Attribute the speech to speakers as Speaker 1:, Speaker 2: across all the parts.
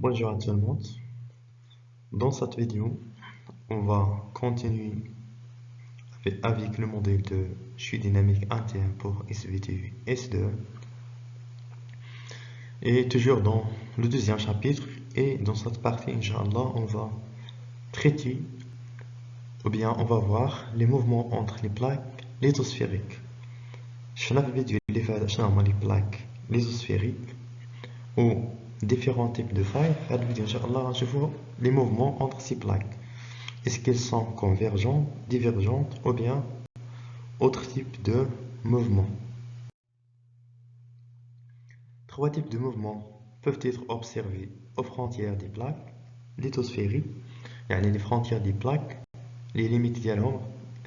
Speaker 1: Bonjour à tout le monde. Dans cette vidéo, on va continuer avec le modèle de chute dynamique interne pour SVT S2 et toujours dans le deuxième chapitre. Et dans cette partie, Inch'Allah, on va traiter ou bien on va voir les mouvements entre les plaques lithosphériques. Je vais vidéo les plaques lithosphériques ou différents types de failles. Dans la vidéo, Inch'Allah, je vois les mouvements entre ces plaques. Est-ce qu'elles sont convergentes, divergentes ou bien autre type de mouvement? Trois types de mouvements peuvent être observés aux frontières des plaques lithosphériques. Les frontières des plaques, les limites ديالهم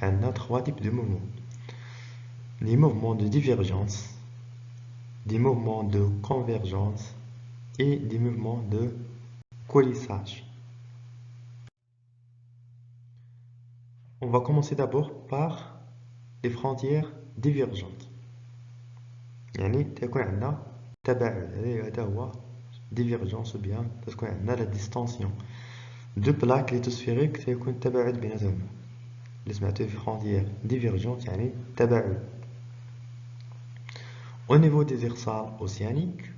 Speaker 1: عندنا trois types de mouvements. Les mouvements de divergence, des mouvements de convergence et des mouvements de coulissage. On va commencer d'abord par les frontières divergentes. تكون عندنا تباعد، هذا هو divergence ou bien تكون عندنا la distension. Deux plaques lithosphériques تيكون تباعد بيناتهم. اللي سمعتوه في frontière divergente يعني تباعد. Au niveau des irsals océaniques,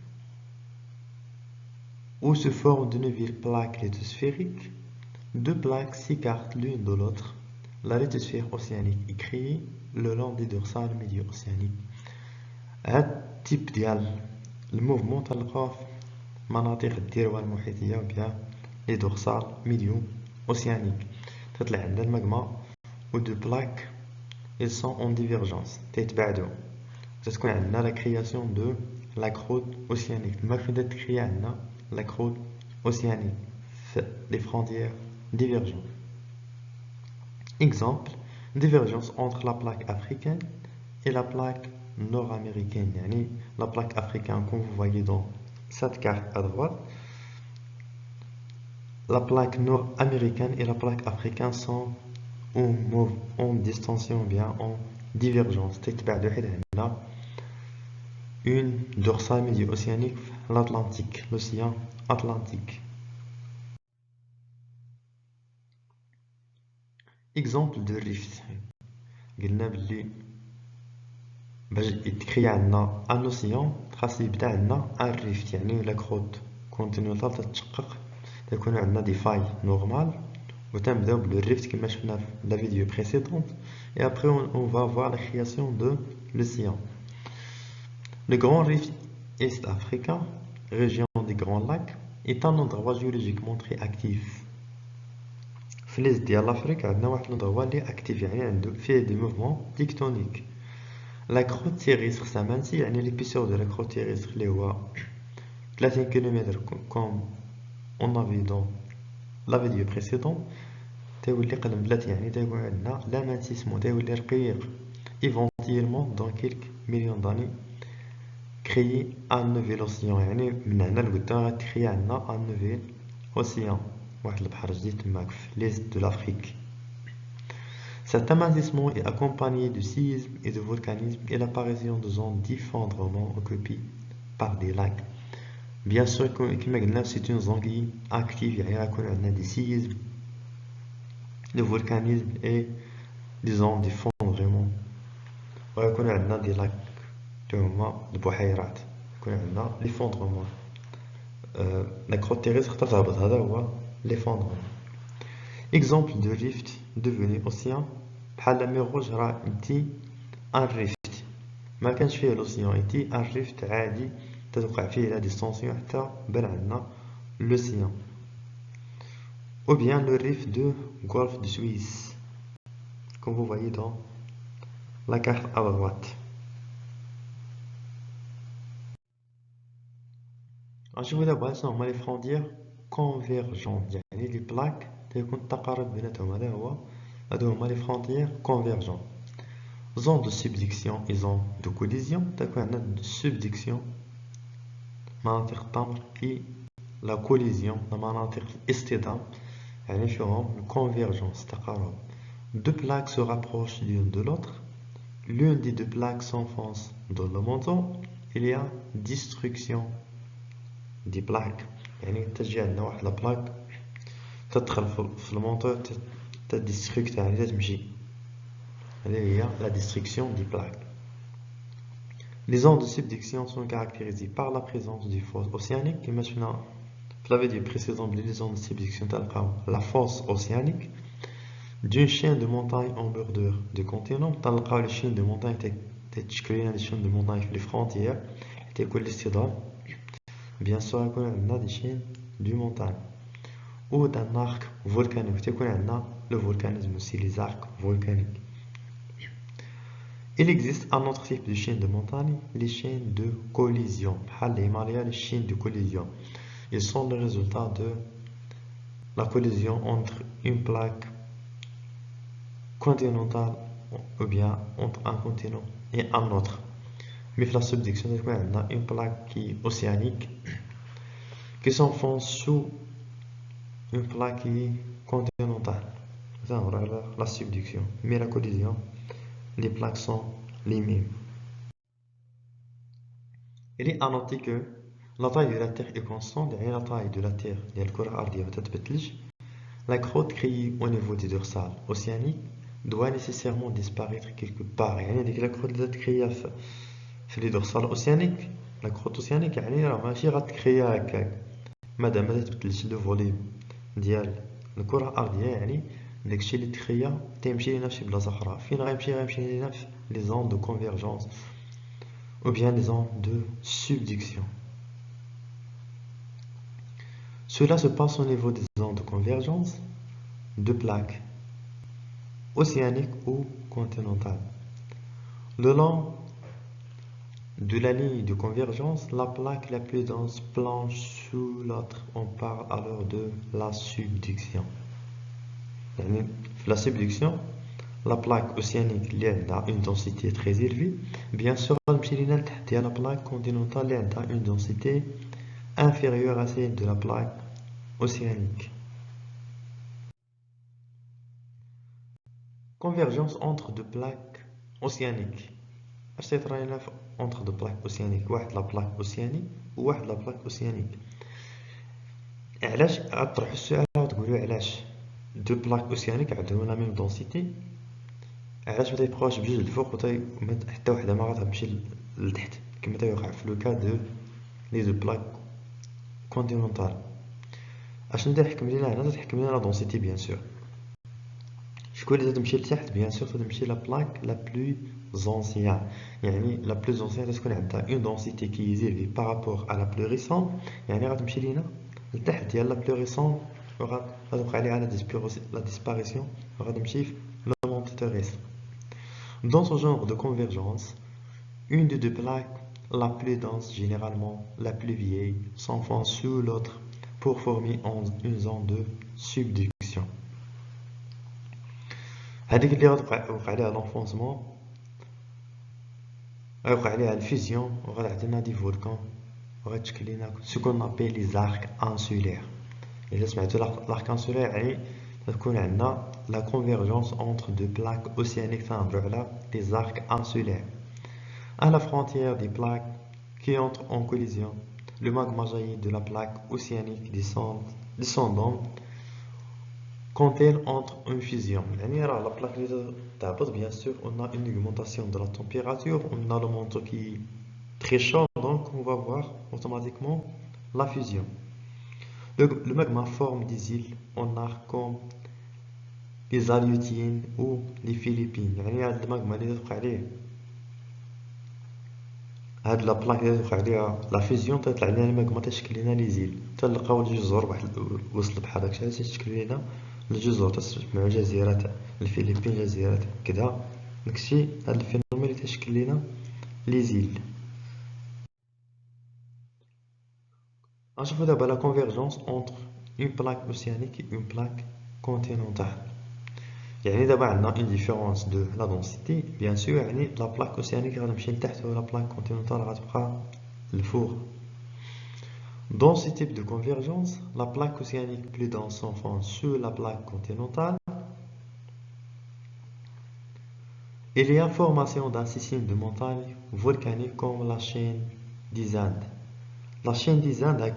Speaker 1: où se forment de nouvelles plaques lithosphériques, deux plaques s'écartent l'une de l'autre. La lithosphère océanique est créée le long des dorsales médio-océaniques. هاد التيب ديال الموفمون تلقاه في مناطق الذروة المحيطية بها لي دورسال ميديو اوسيانيك. تطلع عندنا الماغما و دو بلاك ils sont en divergence تيتباعدو. تتكون عندنا لا كرياسيون دو لا كروت اوسيانيك. الماء كيبدا تكريا عندنا لا كروت اوسيانيك في لي فرونتيير ديفيرجون. Exemple, divergence entre la plaque africaine et la plaque nord-américaine. Yani la plaque africaine, comme vous voyez dans cette carte à droite, la plaque nord-américaine et la plaque africaine sont en distension, bien en divergence. Une dorsale médio-océanique, l'Atlantique, l'océan Atlantique. Exemple de rift. قلنا بلي باش يتكري عندنا ان اوسيان خاص يبدا عندنا ان ريفت، يعني لا كروت كونتينونتال تتشقق، تكون عندنا دي فاي نورمال وتنبداو بالريفت كما شفنا في لا فيديو بريسيدونت. et après on va voir la création de l'océan. Le grand rift est africain, région des grands lacs, est un endroit géologiquement très actif. في l'est ديال l'Afrique عندنا واحد l'endroit اللي اكتيف، يعني عنده فيه دي موفمون تيكتونيك. La croûte terrestre s'amincit, يعني l'épaisseur de la croûte terrestre اللي هو 30 km comme on a vu dans la vidéo précédente تيولي قلم بلاتي، يعني تيكون عندنا l'amintissement تيولي رقيق éventuellement dans quelques millions d'années créer un nouvel océan. يعني من هنا لقدام غتخيا عندنا un nouvel océan، واحد البحر جديد تماك في l'est de l'Afrique. Cet amintissement est accompagné de séismes et de volcanisme et l'apparition de zones d'effondrement occupées par des lacs. Bien sûr, comme c'est une zone qui est active, il y a des séismes, des volcanismes et des zones d'effondrement. Il y a des lacs, des بحيرات, l'effondrement. La croûte terrestre تتهبط، هذا هو l'effondrement. Exemple de rift devenu océan. بحال لا مير روج راه انتي ان ريفت، ما كانش فيه لوسيان، انتي ان ريفت عادي تتوقع فيه لا ديستونسيون حتى بان عندنا لوسيان. ou bien le rift de golfe de Suisse comme vous voyez dans la carte à droite. نشوفو دابا شنو هما لي فرونتيير كونفيرجونت، يعني لي بلاك تيكون التقارب بيناتهم، هادو هما لي فرونتيير كونفيرجونت. Zone de subduction et zone de collision. تكون عندنا subduction مناطق التمر et la collision مناطق الاصطدام، يعني فيهم convergence تقارب. Deux plaques se rapprochent l'une de l'autre. L'une des deux plaques s'enfonce dans le manteau. Il y a destruction des plaques. يعني تجي عندنا واحد لابلاك تدخل في الموتور تديستريكت، يعني تمشي. هذه هي la destruction des plaques. Les ondes de subduction sont caractérisées par la présence du force océanique. Et maintenant, في la vidéo précédente, les ondes de subduction تلقاو la force océanique d'une chaîne de montagnes en bordure de continent. تلقاو les chaînes de montagnes تتشكل des chaînes de montagnes في les frontières تيكون الاصطدام. Bien sûr يكون عندنا des chaînes de montagnes ou d'un arc volcanique. تيكون عندنا le volcanisme aussi, les arcs volcaniques. Il existe un autre type de chaîne de montagne, les chaînes de collision. Les chaînes de collision. Ils sont le résultat de la collision entre une plaque continentale ou bien entre un continent et un autre. Mais la subduction, on a une plaque qui est océanique qui s'enfonce sous une plaque qui est continentale. Ça, on regarde la subduction. Mais la collision, les plaques sont les mêmes. Il est à noter que la taille de la Terre est constante, et la taille de la Terre, la croûte créée au niveau des dorsales océaniques doit nécessairement disparaître quelque part. يعني la croûte اللي تكريا في les dorsales océaniques, la croûte océanique يعني راه ماشي غتكريا هكاك مادام ما تبدلش لو فوليوم ديال الكرة الأرضية. يعني داكشي اللي تكريا تيمشي لينا فشي بلاصة أخرى. فين غيمشي لينا في les zones de convergence ou bien les ondes de subduction. Cela se passe au niveau des ondes de convergence de plaques océaniques ou continentales. Le long de la ligne de convergence, la plaque la plus dense plonge sous l'autre. On parle alors de la subduction. La subduction, la plaque océanique a une densité très élevée. Bien sûr, la plaque continentale a une densité inférieure à celle de la plaque océanique. Convergence entre deux plaques océaniques. Entre deux plaques océaniques, واحد لا plaque océanique وواحد لا plaque océanique. علاش غطرحوا السؤال وتقولوا علاش دو بلاك اوسيانيك عندهم لا ميم دونسيتي، علاش ما تيبقاوش بجوج الفوق حتى وحده ما غتمشي لتحت كما تيوقع في لو كا دو لي دو بلاك كونتينونتال. اشنو تيحكم لينا هنا؟ تيحكم لينا لا دونسيتي بيان سور. شكون اللي تمشي لتحت؟ بيان سور تمشي لا بلاك لا بلو زونسيان. يعني لا بلو زونسيان تكون عندها اون دونسيتي كي زيلفي بارابور ا لا بلو ريسون، يعني غتمشي لينا لتحت ديال لا بلو ريسون وغتبقى عليها لا ديسباريسيون وغتمشي في la montée terrestre. Dans ce genre de convergence, une des deux plaques, la plus dense généralement la plus vieille, s'enfonce sous l'autre pour former une zone de subduction. هذيك اللي غتوقع عليها l'enfoncement غيوقع عليها الفيزيون وغتعطينا دي فولكان وغتشكل لنا ce qu'on appelle les arcs insulaires. إلا سمعتو l'arc insulaire يعني تكون عندنا la convergence entre deux plaques océaniques تنهضرو على les arcs insulaires. À la frontière des plaques qui entrent en collision, le magma jaillit de la plaque océanique descendant quand elle entre en fusion. يعني راه la plaque اللي تهبط bien sûr on a une augmentation de la température, on a le manteau qui est très chaud, donc on va voir automatiquement la fusion. Le magma forme des îles en arc comme les Aleutiennes ou les Philippines. يعني هاد الماغما اللي تبقى عليه هاد لا بلاك اللي تبقى عليها لا فيزيون تطلع لنا الماغما تشكل لنا لي زيل تلقاو الجزر واحد وسط البحر داكشي علاش تشكل لنا الجزر تسمعوا جزيرات الفلبين جزيرات كذا داكشي هاد الفينومين اللي تشكل لنا لي زيل. غنشوفو دابا لا كونفيرجونس اونتر اون بلاك اوسيانيك et une plaque continentale. يعني دابا عندنا une différence de la densité bien sûr. يعني لا بلاك اوسيانيك غتمشي لتحت ولا بلاك كونتينونتال غتبقى الفوق. Dans ce type de convergence, la plaque océanique plus dense s'enfonce sous la plaque continentale. Il y a formation d'un système de montagnes volcaniques comme la chaîne des Andes. La chaîne des Indes,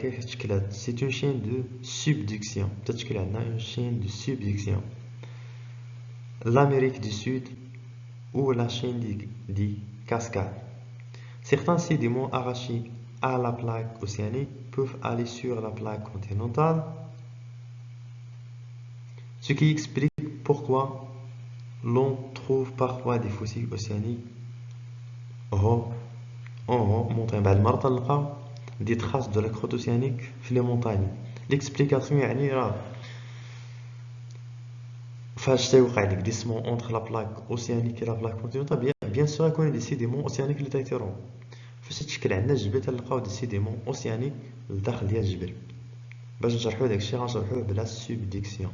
Speaker 1: c'est une chaîne de subduction. Une chaîne de subduction. L'Amérique du Sud ou la chaîne des cascades. Certains sédiments arrachés à la plaque océanique peuvent aller sur la plaque continentale, ce qui explique pourquoi l'on trouve parfois des fossiles océaniques en haut montagne. بعد مرة تلقى des traces de la croûte océanique في les montagnes. L'explication يعني راه فاش تيوقع لك glissement entre la plaque océanique et la plaque continentale bien sûr يكون des sédiments océaniques اللي تيطيروا. فاش تشكل عندنا الجبل تلقاو دي سيديمون اوسيانيك لداخل ديال الجبل. باش نشرحوا داكشي غنشرحوه بلا سوبديكسيون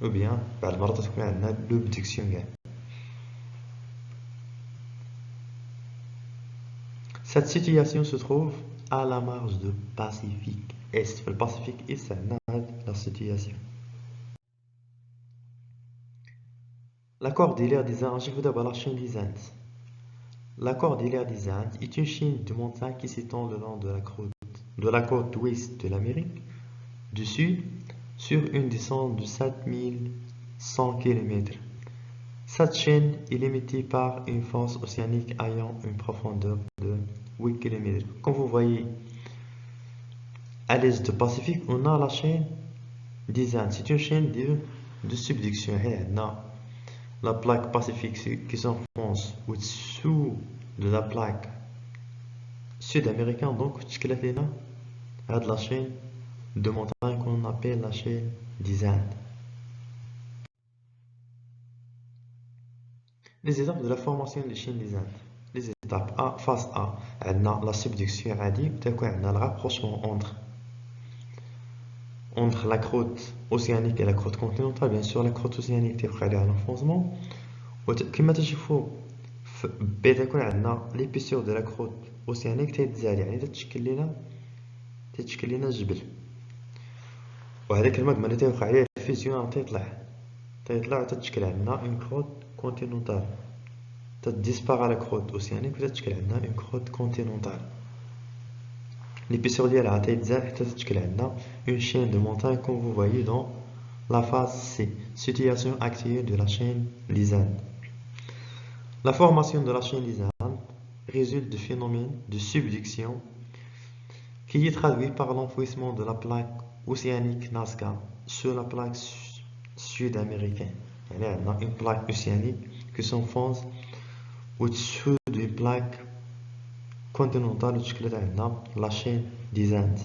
Speaker 1: او بيان بعد المرات تكون عندنا لوبديكسيون كاع. Cette situation se trouve à la marge du Pacifique Est. في الباسيفيك Est عندنا la situation. La cordillère des Andes, je vous d'abord la chaîne des Andes. La cordillère des Andes est une chaîne de montagnes qui s'étend le long de la côte ouest de l'Amérique du Sud sur une descente de 7100 km. Cette chaîne est limitée par une fosse océanique ayant une profondeur de 8 km. Comme vous voyez, à l'est du Pacifique, on a la chaîne des Indes. C'est une chaîne de subduction. La plaque pacifique qui s'enfonce au-dessous de la plaque sud-américaine, donc تشكلت لنا هاد la chaîne de montagnes qu'on appelle la chaîne des Indes. Les étapes de la formation des chaînes des Indes. Les étapes A, phase A, عندنا la subduction عادي تكون عندنا le rapprochement entre la croûte océanique et la croûte continentale. Bien sûr la croûte océanique تيوقع عليها l'enfoncement وكما تشوفوا B تكون عندنا l'épaisseur de la croûte océanique تيتزاد يعني تتشكل لنا الجبل وهذاك الماغما اللي تيوقع عليه الفيزيون تيطلع وتتشكل عندنا اون كروت كونتينونتال تديسباغا لا كروت اوسيانيك وتتشكل عندنا اون كروت كونتينونتال l'épaisseur ديالها تيتزاد حتى تتشكل عندنا اون chaîne de montagne comme vous voyez dans la phase C, situation actuelle de la chaîne des Indes. La formation de la chaîne des Indes résulte du phénomène de subduction qui est traduit par l'enfouissement de la plaque océanique Nazca sur la plaque sud-américaine. Il y a une plaque océanique qui s'enfonce au-dessus d'une plaque continentale وتشكلت عندنا la chaîne des Indes.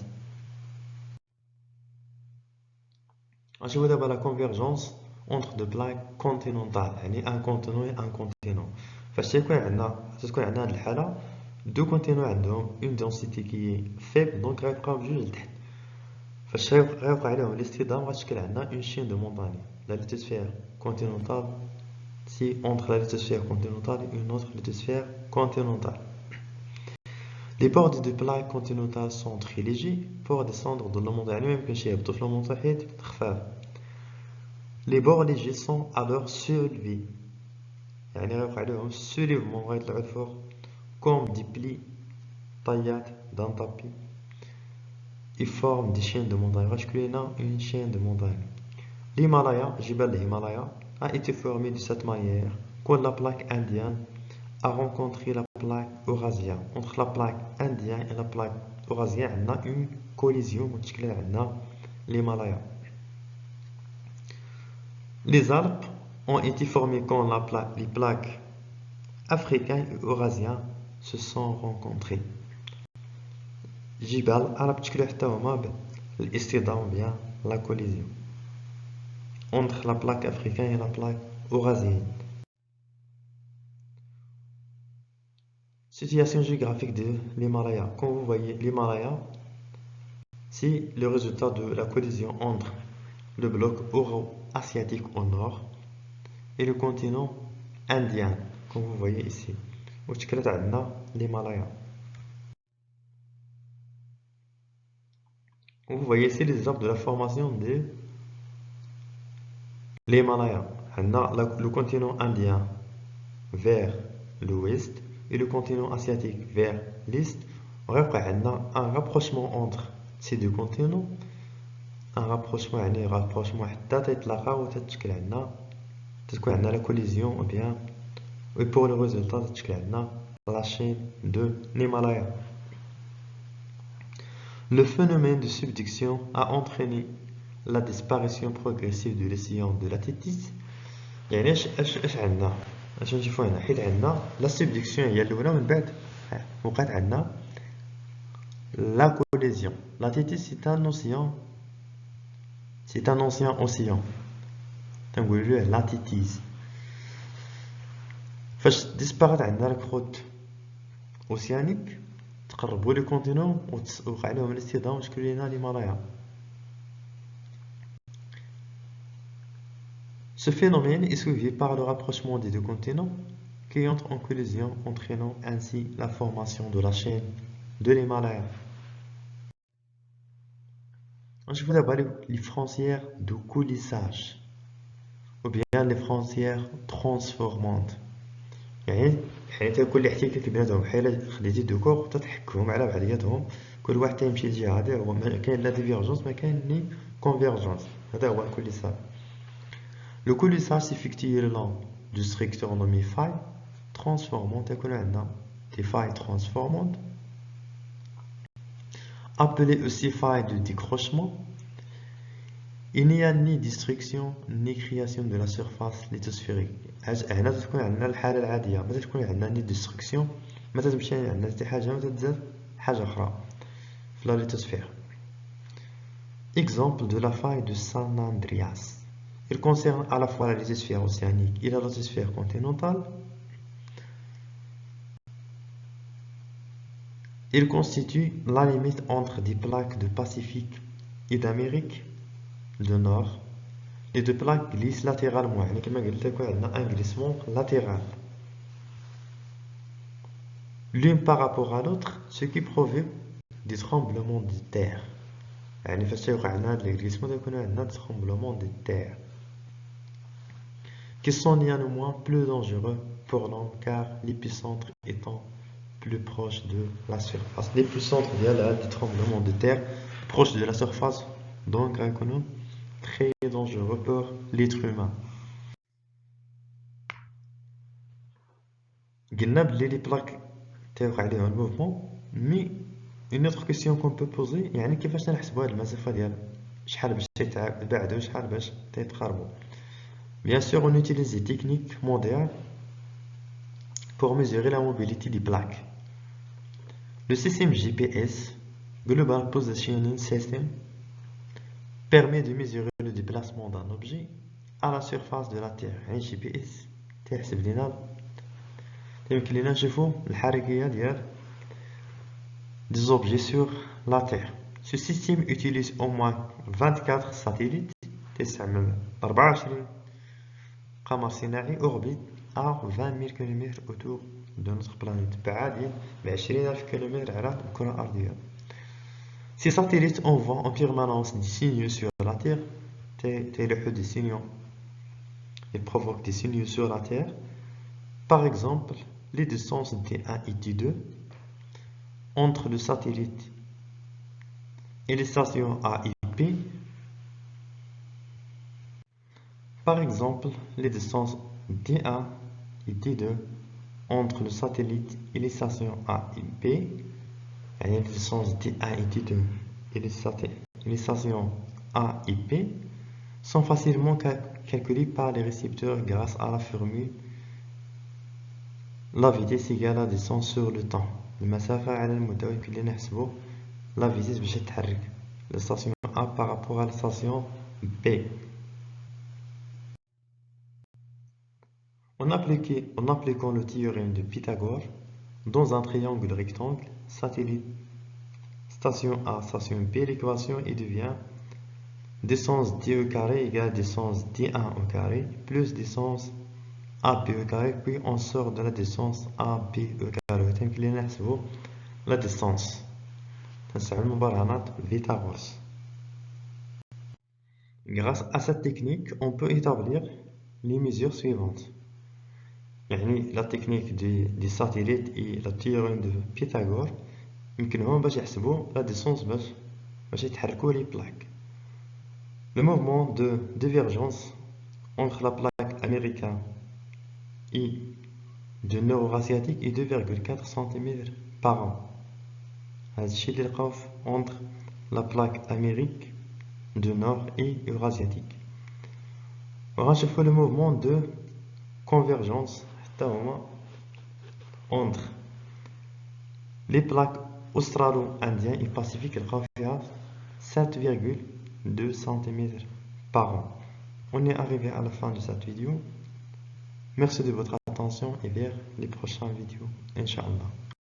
Speaker 1: نشوفو دابا la convergence entre deux plaques continentales يعني un continent et un continent. فاش تكون عندنا هاد الحالة دو كونتينو عندهم اون دونسيتي كي فيبل دونك غيبقاو بجوج لتحت. فاش غيوقع عليهم الاصطدام غتشكل عندنا اون شين دو مونطاني لا ليتوسفير كونتينونتال سي اونتر لا ليتوسفير كونتينونتال et une autre lithosphère continentale. Les bords des deux plaques continentales sont très légers pour descendre de la montagne. يعني ميمكنش يهبطوا في المحيط خفاف. Les bords légers sont alors soulevés يعني غيوقع عليهم soulèvement غيطلعوا الفوق comme des plis taillés d'un tapis et forment des chaînes de montagnes. Rajkulina une chaîne de montagnes. L'Himalaya, Jibal l'Himalaya, a été formé de cette manière quand la plaque indienne a rencontré la plaque eurasienne. Entre la plaque indienne et la plaque eurasienne, on a une collision qui l'Himalaya. Les Alpes ont été formées quand les plaques africaines et eurasiennes se sont rencontrées. جبال عرب تشكلوا حتى هما بالاصطدام bien la collision entre la plaque africaine et la plaque eurasienne. Situation géographique de l'Himalaya. Comme vous voyez, l'Himalaya, c'est le résultat de la collision entre le bloc euro-asiatique au nord et le continent indien, comme vous voyez ici. وتشكلت عندنا l'Himalaya. Vous voyez ici les étapes de la formation de l'Himalaya. Le continent indien vers l'ouest et le continent asiatique vers l'est وغيبقى عندنا ان رابروشمون اونتر سي دو كونتينو، ان رابروشمون يعني رابروشمون حتى تيتلاقاو وتتشكل عندنا تتكون عندنا لا كوليزيون او بيان و بور لو ريزولطا تتشكل عندنا لا شين دو l'Himalaya. Le phénomène de subduction a entraîné la disparition progressive de l'océan de la Tétis. يعني اش عندنا اش نشوفو هنا، حيت عندنا لا سبدكسيون هي الاولى ومن بعد وقعت عندنا لا كوليزيون. لا Tétis c'est un ancien océan تنقولو لا تيتيز. فاش ديسبارات عندنا الكروت اوسيانيك تقربوا لي كونتينون ووقع لهم الاصطدام وشكل لنا الهيمالايا. Ce phénomène est suivi par le rapprochement des deux continents qui entrent en collision, entraînant ainsi la formation de la chaîne de l'Himalaya. Je vous d'abord les frontières de coulissage ou bien les frontières transformantes. يعني تكون اللي احتكاك بيناتهم بحال خديتي دو كور تتحكهم على بعضياتهم، كل واحد تيمشي لجهه هذه، هو ما كاين لا ديفيرجونس ما كاين ني كونفيرجونس. هذا هو الكوليساج. Le coulissage s'effectue le long du structure nommé faille transformante. تكون عندنا des failles transformantes appelées aussi failles de décrochement. Il n'y a ni destruction ni création de la surface lithosphérique. هنا تكون عندنا الحالة العادية، ما تكون عندنا ni destruction، ما تمشي عندنا حتى حاجة، ما تزاد حاجة أخرى في la lithosphère. Exemple de la faille de San Andreas. Il concerne à la fois la lithosphère océanique et la lithosphère continentale. Il constitue la limite entre des plaques de Pacifique et d'Amérique du Nord. Les deux plaques glissent latéralement, يعني كما قلت لكم عندنا un glissement latéral l'une par rapport à l'autre, ce qui provoque des tremblements de terre. يعني فاش يوقع عندنا هاد الغليسمون تيكون عندنا tremblements de terre qui sont néanmoins plus dangereux pour l'homme car l'épicentre étant plus proche de la surface. L'épicentre des tremblements de terre proche de la surface, donc très dangereux pour l'être humain. قلنا بلي لي بلاك تيوقع عليهم الموفمون، مي une autre question qu'on peut poser يعني كيفاش نحسبوا هاد المسافة ديال شحال باش تيتباعدوا شحال باش تيتقاربوا. Bien sûr, on utilise des techniques mondiales pour mesurer la mobilité des plaques. Le système GPS, Global Positioning System, permet de mesurer le déplacement d'un objet à la surface de la Terre. Un GPS تيحسب لنا يمكن لنا نشوفوا الحركية ديال des objets sur la Terre. Ce système utilise au moins 24 satellites تستعمل 24 قمر صناعي orbite à 20 000 km autour de notre planète، بعادين ب20,000 km على الكرة الأرضية. Ces satellites envoient en permanence des signaux sur la Terre. des signaux. Ils provoquent des signaux sur la Terre. Par exemple, les distances T1 et T2 entre le satellite et les stations A et B. Par exemple, les distances D1 et D2 entre le satellite et les stations A et B. Les distances D1 et D2 et les stations A et B sont facilement calculées par les récepteurs grâce à la formule la vitesse égale la distance sur le temps. المسافة على المدة يمكن لنا نحسبو la vitesse باش تتحرك la station A par rapport à la station B. En appliquant le théorème de Pythagore dans un triangle rectangle, satellite, station A, station B, l'équation devient distance d au carré égale distance d1 au carré plus distance AB au carré, puis on sort de la distance AB au carré. تمكن لنا نحسبو la distance تنستعمل مبرهنات Pythagore. Grâce à cette technique, on peut établir les mesures suivantes. يعني la technique des satellites et le théorème de Pythagore يمكنهم باش يحسبوا لا ديسونس باش يتحركوا لي بلاك. Le mouvement de divergence entre la plaque américaine et du nord-asiatique est 2,4 cm par an. هذا الشيء اللي لقاوه entre la plaque Amérique du Nord et Eurasiatique. وغنشوفوا le mouvement de convergence حتى هما entre les plaques australo-indiennes et pacifiques لقاو فيها 7,2 cm par an. On est arrivé à la fin de cette vidéo. Merci de votre attention et vers les prochaines vidéos. Inch'Allah.